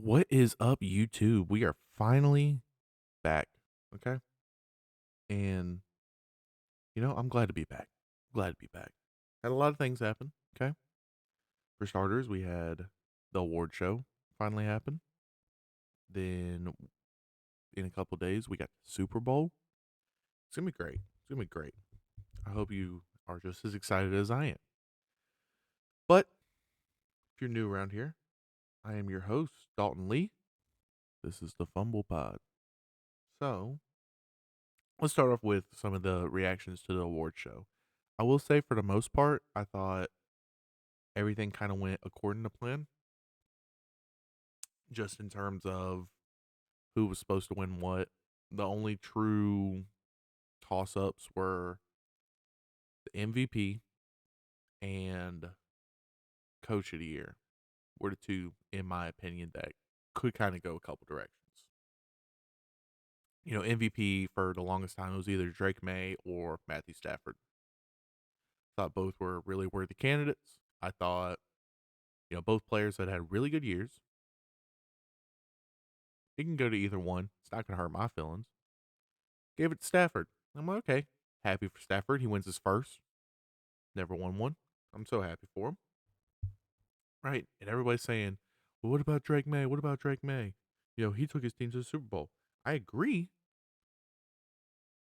What is up, YouTube? We are finally back. Okay. And, I'm glad to be back. Glad to be back. Had a lot of things happen. Okay. For starters, we had the award show finally happen. Then, in a couple days, we got the Super Bowl. It's going to be great. It's going to be great. I hope you are just as excited as I am. But, if you're new around here, I am your host, Dalton Lee. This is the Fumble Pod. So, let's start off with some of the reactions to the award show. I will say, for the most part, I thought everything kind of went according to plan, just in terms of who was supposed to win what. The only true toss ups were the MVP and Coach of the Year, were the two, in my opinion, that could kind of go a couple directions. MVP for the longest time, it was either Drake May or Matthew Stafford. Thought both were really worthy candidates. I thought, both players had really good years. It can go to either one. It's not going to hurt my feelings. Gave it to Stafford. I'm like, okay. Happy for Stafford. He wins his first. Never won one. I'm so happy for him. Right. And everybody's saying, well, what about Drake May? What about Drake May? He took his team to the Super Bowl. I agree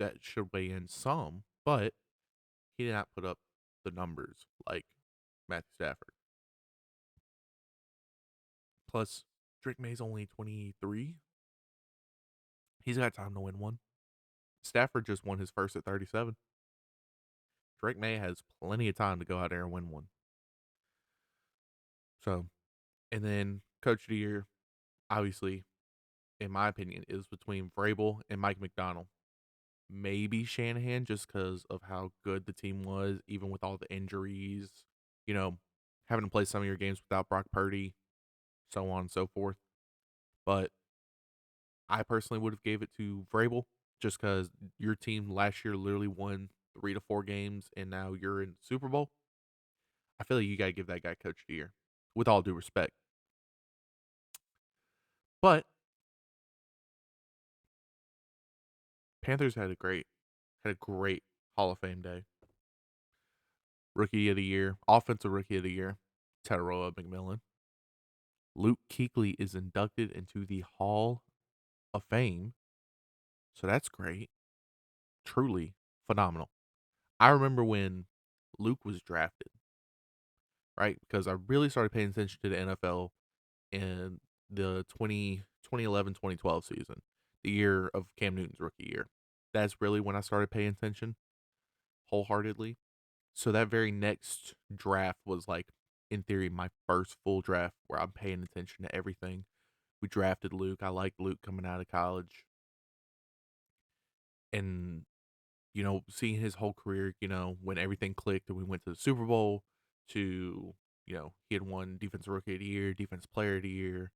that should weigh in some, but he did not put up the numbers like Matthew Stafford. Plus, Drake May's only 23. He's got time to win one. Stafford just won his first at 37. Drake May has plenty of time to go out there and win one. So, and then Coach of the Year, obviously, in my opinion, is between Vrabel and Mike McDonald. Maybe Shanahan, just because of how good the team was, even with all the injuries, you know, having to play some of your games without Brock Purdy, so on and so forth. But I personally would have gave it to Vrabel, just because your team last year literally won 3 to 4 games, and now you're in the Super Bowl. I feel like you got to give that guy Coach of the Year, with all due respect. But Panthers had a great Hall of Fame day. Rookie of the Year, Offensive Rookie of the Year, Teteroa McMillan. Luke Kuechly is inducted into the Hall of Fame, so that's great. Truly phenomenal. I remember when Luke was drafted, right? Because I really started paying attention to the NFL in the 2011 2012 season, the year of Cam Newton's rookie year. That's really when I started paying attention wholeheartedly. So that very next draft was like, in theory, my first full draft where I'm paying attention to everything. We drafted Luke. I liked Luke coming out of college. And, seeing his whole career, when everything clicked and we went to the Super Bowl to, he had won Defensive Rookie of the Year, Defensive Player of the Year.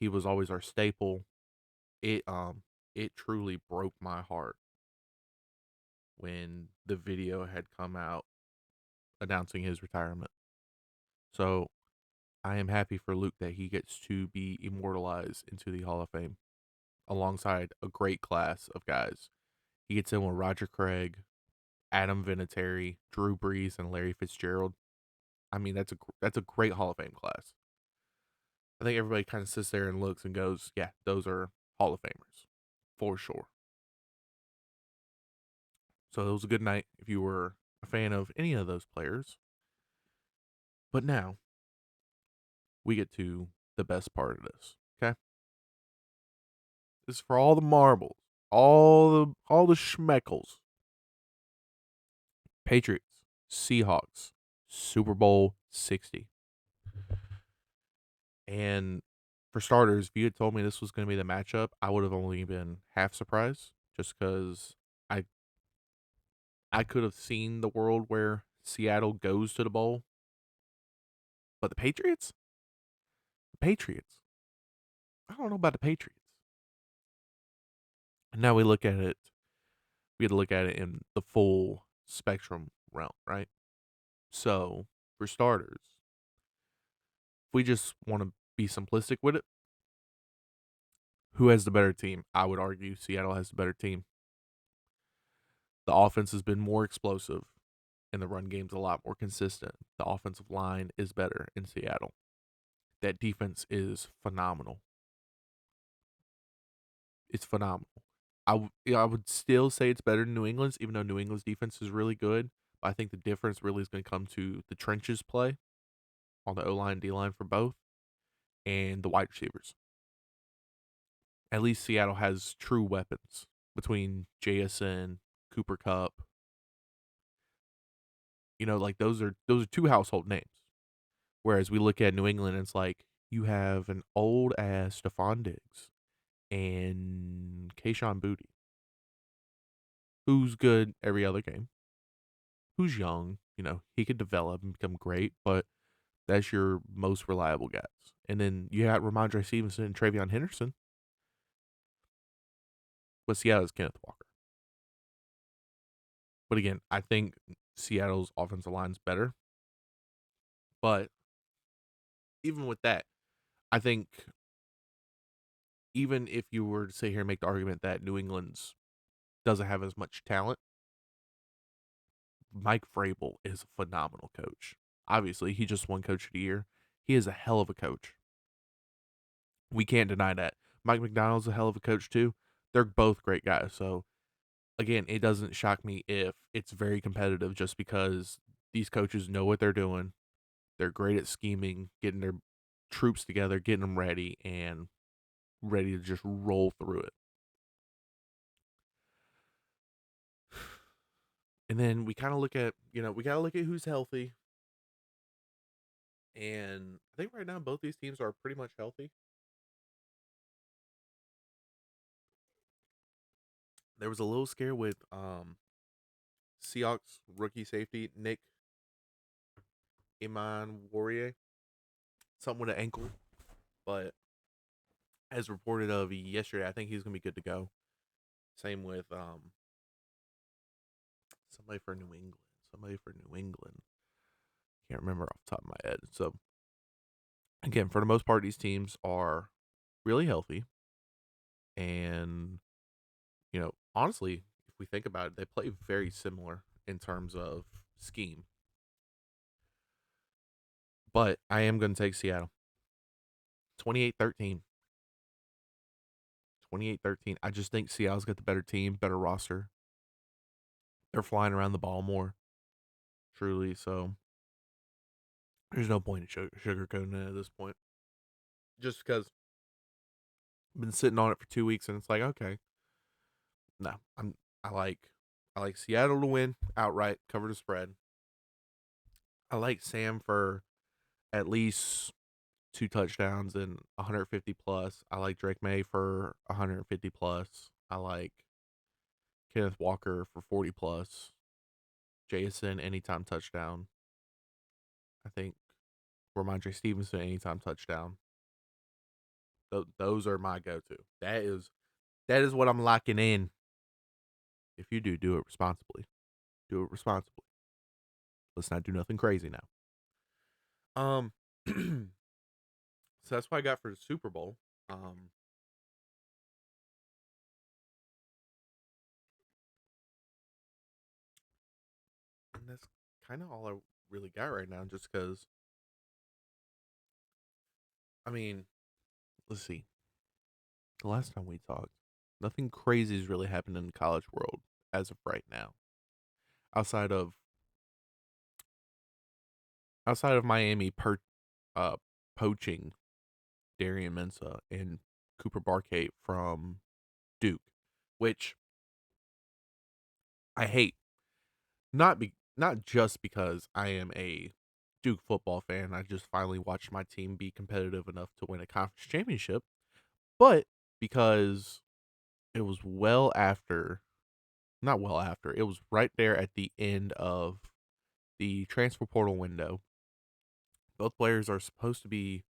He was always our staple. It truly broke my heart when the video had come out announcing his retirement. So I am happy for Luke that he gets to be immortalized into the Hall of Fame alongside a great class of guys. He gets in with Roger Craig, Adam Vinatieri, Drew Brees, and Larry Fitzgerald. I mean, that's a great Hall of Fame class. I think everybody kind of sits there and looks and goes, "Yeah, those are Hall of Famers for sure." So it was a good night if you were a fan of any of those players. But now we get to the best part of this. Okay, this is for all the marbles, all the schmeckles. Patriots, Seahawks, Super Bowl 60. And for starters, if you had told me this was going to be the matchup, I would have only been half surprised, just because I I could have seen the world where Seattle goes to the bowl, but the Patriots, I don't know about the Patriots. And now we look at it, we had to look at it in the full spectrum realm, right? So for starters, if we just want to be simplistic with it, Who has the better team? I would argue Seattle has the better team. The offense has been more explosive, and the run game's a lot more consistent. The offensive line is better in Seattle. That defense is phenomenal. It's phenomenal. I would still say it's better than New England's, even though New England's defense is really good. But I think the difference really is going to come to the trenches play on the O line, D line for both, and the wide receivers. At least Seattle has true weapons between JSN, Cooper Cup. Like those are two household names. Whereas we look at New England, and it's like you have an old ass Stephon Diggs and Kayshon Boutte, who's good every other game, who's young. He could develop and become great, but that's your most reliable guys. And then you got Ramondre Stevenson and Travion Henderson. But Seattle's Kenneth Walker. But again, I think Seattle's offensive line's better. But even with that, I think even if you were to sit here and make the argument that New England's doesn't have as much talent, Mike Vrabel is a phenomenal coach. Obviously, he just won Coach of the Year. He is a hell of a coach. We can't deny that. Mike McDonald's a hell of a coach too. They're both great guys. So again, it doesn't shock me if it's very competitive just because these coaches know what they're doing. They're great at scheming, getting their troops together, getting them ready, and ready to just roll through it. And then we kind of look at, we got to look at who's healthy. And I think right now both these teams are pretty much healthy. There was a little scare with Seahawks rookie safety Nick Warrior, something with an ankle, but as reported of yesterday, I think he's gonna be good to go. Same with somebody for New England. Somebody for New England. Can't remember off the top of my head. So again, for the most part, these teams are really healthy, and honestly, if we think about it, they play very similar in terms of scheme. But I am going to take Seattle. 28-13. 28-13. I just think Seattle's got the better team, better roster. They're flying around the ball more, truly. So there's no point in sugarcoating it at this point. Just because I've been sitting on it for 2 weeks, and it's like, okay, no, I like I like Seattle to win outright, cover the spread. I like Sam for at least 2 touchdowns and 150 plus. I like Drake May for 150 plus. I like Kenneth Walker for 40 plus. Jason anytime touchdown. I think Ramondre Stevenson anytime touchdown. Those are my go-to. That is what I'm locking in. If you do it responsibly. Do it responsibly. Let's not do nothing crazy now. So that's what I got for the Super Bowl. And that's kind of all I really got right now, just because, I mean, let's see. The last time we talked, nothing crazy has really happened in the college world as of right now. Outside of Miami uh, poaching Darian Mensah and Cooper Barkate from Duke, which I hate. Not just because I am a Duke football fan. I just finally watched my team be competitive enough to win a conference championship, but because it was not well after, it was right there at the end of the transfer portal window. Both players are supposed to be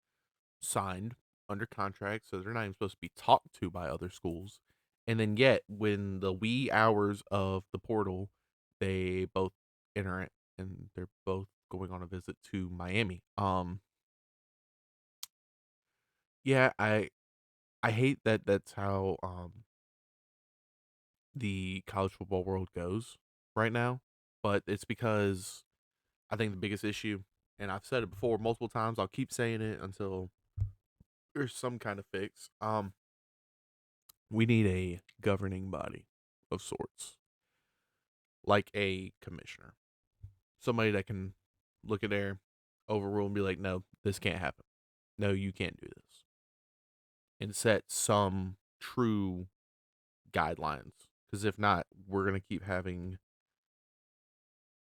signed under contract, so they're not even supposed to be talked to by other schools. And then yet, when the wee hours of the portal, they both enter it, and they're both going on a visit to Miami. Yeah, I hate that that's how the college football world goes right now, but it's because I think the biggest issue, and I've said it before multiple times, I'll keep saying it until there's some kind of fix. We need a governing body of sorts, like a commissioner, somebody that can look at their overrule and be like, no, this can't happen. No, you can't do this, and set some true guidelines. Because if not, we're gonna keep having,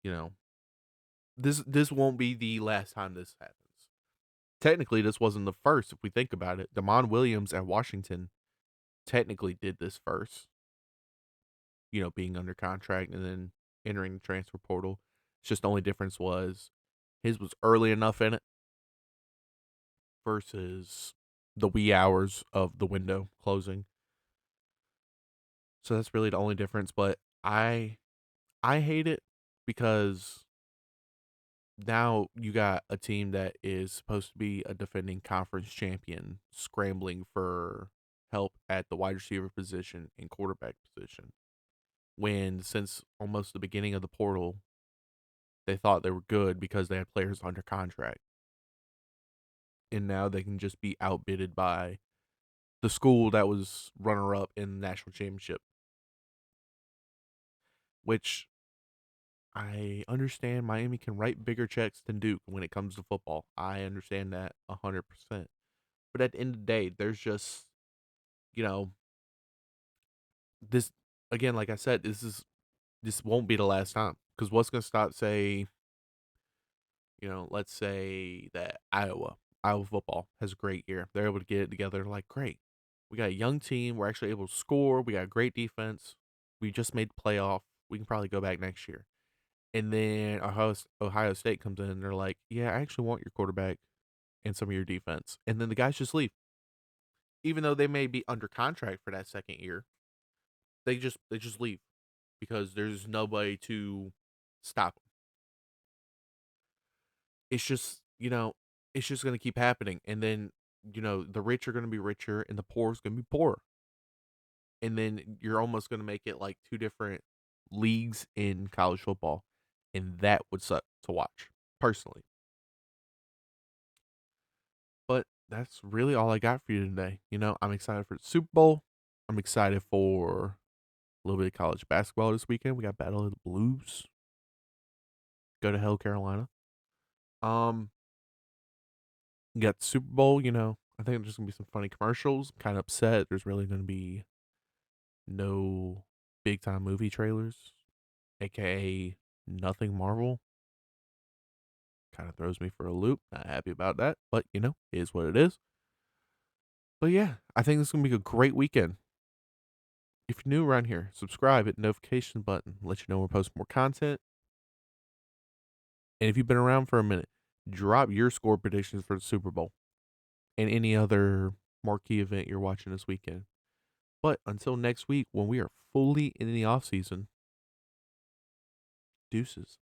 you know, this won't be the last time this happens. Technically, this wasn't the first. If we think about it, Damon Williams at Washington technically did this first. Being under contract and then entering the transfer portal. It's just the only difference was his was early enough in it versus the wee hours of the window closing. So that's really the only difference. But I hate it because now you got a team that is supposed to be a defending conference champion scrambling for help at the wide receiver position and quarterback position. When since almost the beginning of the portal, they thought they were good because they had players under contract. And now they can just be outbidded by the school that was runner up in the national championship. Which I understand Miami can write bigger checks than Duke when it comes to football. I understand that 100%. But at the end of the day, there's just, you know, this again, like I said, this won't be the last time. Because what's gonna stop, say, let's say that Iowa football has a great year. They're able to get it together. Like, great. We got a young team. We're actually able to score. We got a great defense. We just made the playoff. We can probably go back next year. And then Ohio State comes in and they're like, yeah, I actually want your quarterback and some of your defense. And then the guys just leave. Even though they may be under contract for that second year, they just leave because there's nobody to stop them. It's just, it's just going to keep happening. And then, the rich are going to be richer and the poor is going to be poorer. And then you're almost going to make it like two different leagues in college football. And that would suck to watch, personally. But that's really all I got for you today. I'm excited for the Super Bowl. I'm excited for a little bit of college basketball this weekend. We got Battle of the Blues. Go to hell, Carolina. Um, you got the Super Bowl. I think there's gonna be some funny commercials. I'm kind of upset. There's really gonna be no big time movie trailers, aka nothing Marvel. Kind of throws me for a loop. Not happy about that, but it is what it is. But yeah, I think this is gonna be a great weekend. If you're new around here, subscribe, hit the notification button, let you know when we post more content. And if you've been around for a minute, drop your score predictions for the Super Bowl and any other marquee event you're watching this weekend. But until next week, when we are fully in the off season, deuces.